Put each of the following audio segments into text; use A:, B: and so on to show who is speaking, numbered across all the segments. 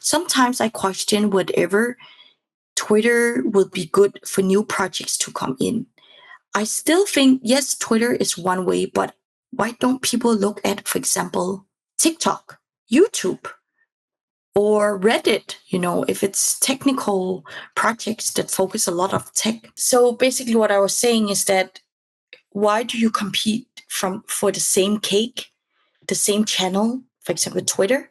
A: sometimes I question whatever Twitter will be good for new projects to come in. I still think, yes, Twitter is one way, but why don't people look at, for example, TikTok, YouTube, or Reddit, if it's technical projects that focus a lot of tech. So basically what I was saying is that why do you compete for the same cake, the same channel, for example, Twitter,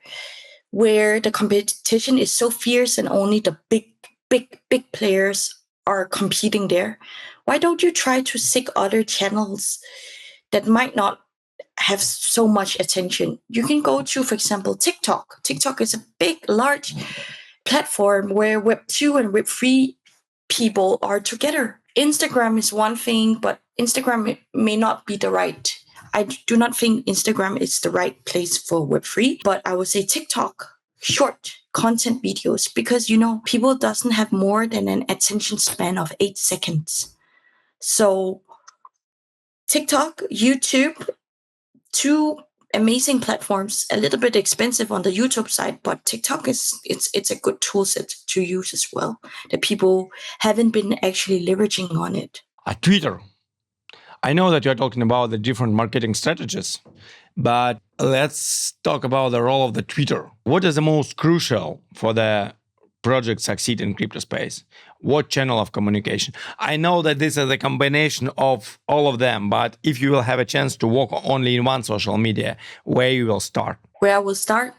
A: where the competition is so fierce and only the big players are competing there? Why don't you try to seek other channels that might not have so much attention? You can go to, for example, TikTok. TikTok is a big, large platform where Web 2 and Web 3 people are together. Instagram is one thing, but Instagram may not be the right. I do not think Instagram is the right place for Web 3, but I would say TikTok, short content videos, because, people doesn't have more than an attention span of 8 seconds. So TikTok, YouTube, two amazing platforms, a little bit expensive on the YouTube side, but TikTok it's a good tool set to use as well, that people haven't been actually leveraging on it.
B: Twitter. I know that you're talking about the different marketing strategies, but let's talk about the role of the Twitter. What is the most crucial for the project succeed in crypto space? What channel of communication? I know that this is a combination of all of them, but if you will have a chance to work only in one social media, where you will start?
A: Where I will start?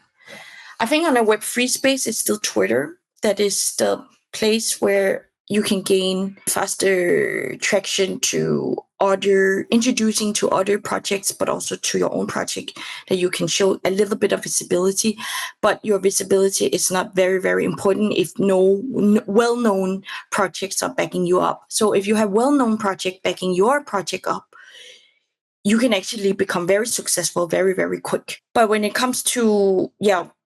A: I think on the Web3 space, it's still Twitter. That is the place where you can gain faster traction to introducing to other projects, but also to your own project, that you can show a little bit of visibility. But your visibility is not very, very important if no well-known projects are backing you up. So if you have well-known project backing your project up, you can actually become very successful very, very quick. But when it comes to,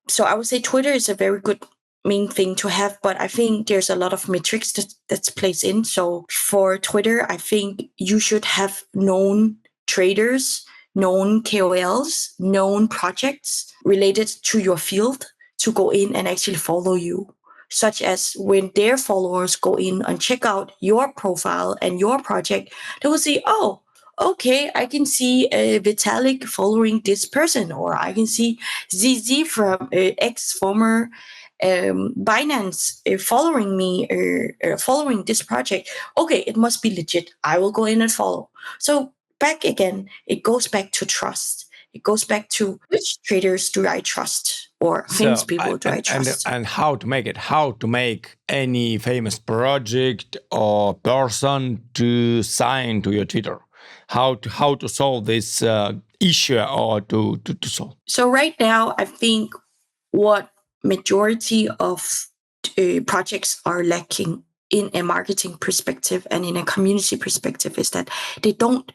A: so I would say Twitter is a very good main thing to have, but I think there's a lot of metrics that's plays in. So for Twitter, I think you should have known traders, known KOLs, known projects related to your field to go in and actually follow you. Such as when their followers go in and check out your profile and your project, they will see, oh, okay, I can see Vitalik following this person, or I can see ZZ from former Binance following me or following this project. Okay, it must be legit. I will go in and follow. So back again, it goes back to trust. It goes back to which traders do I trust, or famous people do I trust.
B: And how to make it, how to make any famous project or person to sign to your Twitter. How to solve this issue or to solve?
A: So right now, I think what majority of projects are lacking in a marketing perspective and in a community perspective is that they don't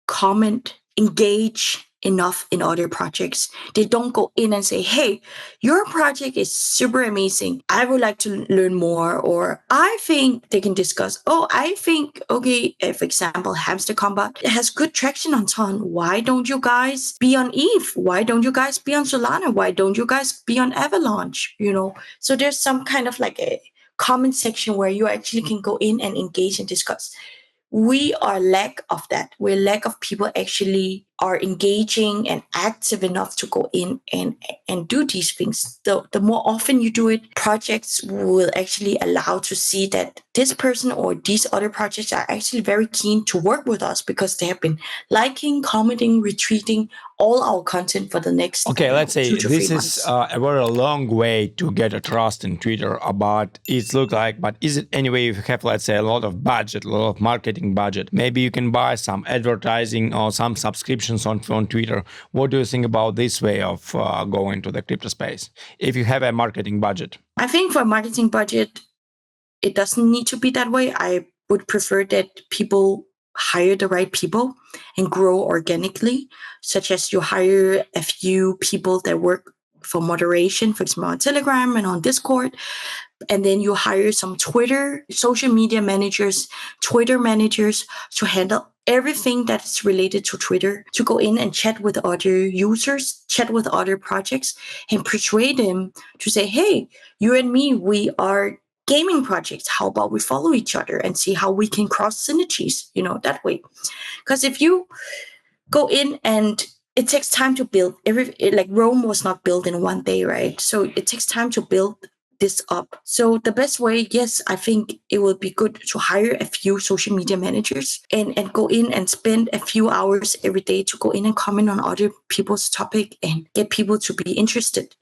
A: comment, engage enough in other projects. They don't go in and say, hey, your project is super amazing. I would like to learn more. Or I think they can discuss, I think, okay, for example, Hamster Combat has good traction on Ton. Why don't you guys be on ETH? Why don't you guys be on Solana? Why don't you guys be on Avalanche? So there's some kind of like a comment section where you actually can go in and engage and discuss. We are lack of that. We're lack of people actually are engaging and active enough to go in and do these things. The more often you do it, projects will actually allow to see that this person or these other projects are actually very keen to work with us because they have been liking, commenting, retweeting all our content for the next
B: let's say
A: 2 to 3
B: this
A: months.
B: Is a very long way to get a trust in Twitter, but it's look like, but is it anyway if you have, let's say, a lot of budget, a lot of marketing budget, maybe you can buy some advertising or some subscriptions on Twitter. What do you think about this way of going to the crypto space if you have a marketing budget?
A: I think for a marketing budget, it doesn't need to be that way. I would prefer that people hire the right people and grow organically, such as you hire a few people that work for moderation, for example, on Telegram and on Discord. And then you hire some Twitter, social media managers, Twitter managers to handle everything that is related to Twitter, to go in and chat with other users, chat with other projects, and persuade them to say, hey, you and me, we are gaming projects. How about we follow each other and see how we can cross synergies, that way. Because if you go in and it takes time to build like Rome was not built in one day, right? So it takes time to build this up. So the best way, yes, I think it would be good to hire a few social media managers and go in and spend a few hours every day to go in and comment on other people's topic and get people to be interested.